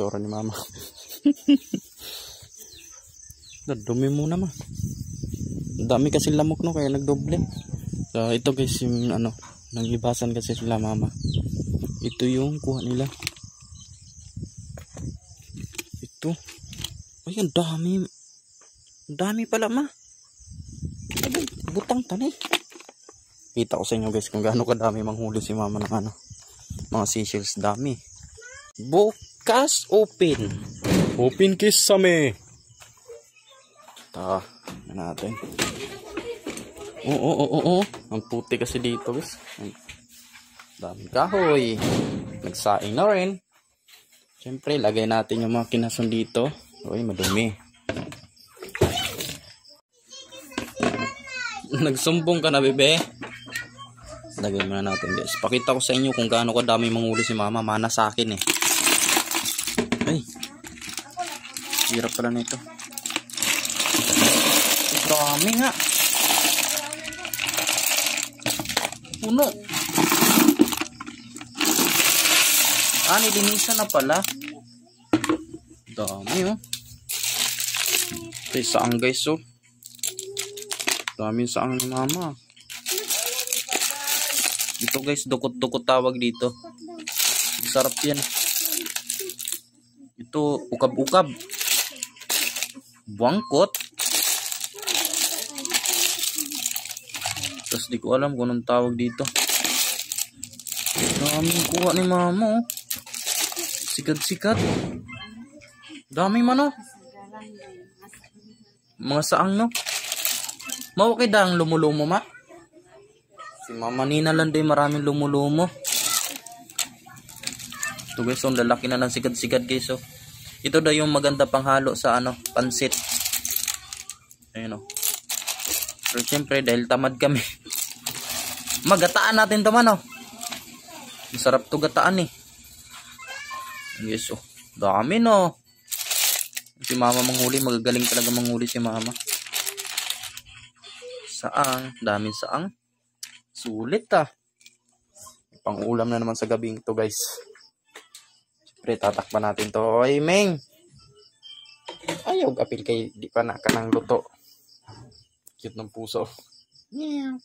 itsura ni mama. Dumi muna ma. Dami kasi lamok no, kaya nagdoble. So ito guys yung ano, naglibasan kasi sila mama. Ito yung kuha nila. Ito. Ay, ang dami. Ang dami pala ma. Ay, butang tani. Kita ko sa inyo guys kung gaano kadami manghuli si mama ng ano, mga seashells. Dami. Bukas open. Open kiss sa me. Ta, natin. Oo. Ang puti kasi dito guys. Daming kahoy. Nagsaing na rin. Siyempre, lagay natin yung mga kinason dito. Uy, madumi. Nagsumbong ka na, bebe. Lagay muna natin guys. Pakita ko sa inyo kung gaano kadami manghuli si mama. Mana sa akin eh. Ay. Hirap pala nito. Dami nga. Puno. Nilinisan na pala. Dami oh. Ito saang guys oh. Dami saang ni mama. Ito guys, dukot-dukot tawag dito. Sarap yan. Ito, ukab-ukab. Buangkot. Tapos di ko alam kung anong tawag dito. Daming kuha ni mama oh. Sikat-sikat. Dami man oh. Mga saang no. Mawakay dang lumulumo ma. Si mama Nina lang din maraming lumulumo. Ito guys, ang lalaki na ng sikat-sikat guys oh. Ito daw yung maganda panghalo sa ano, pansit. Ayun oh. Pero syempre dahil tamad kami. Magataan natin ito man oh. Masarap to gataan eh. Yes oh. Dami no. Si mama manghuli, magagaling talaga manghuli si mama. Saang, daming saang. Sulit ah. Pang-ulam na naman sa gabing to guys. Siyempre tatakpan natin to. Oy Meng. Ayaw apil kay di pa na ka ng luto. Cute ng puso. Yeah.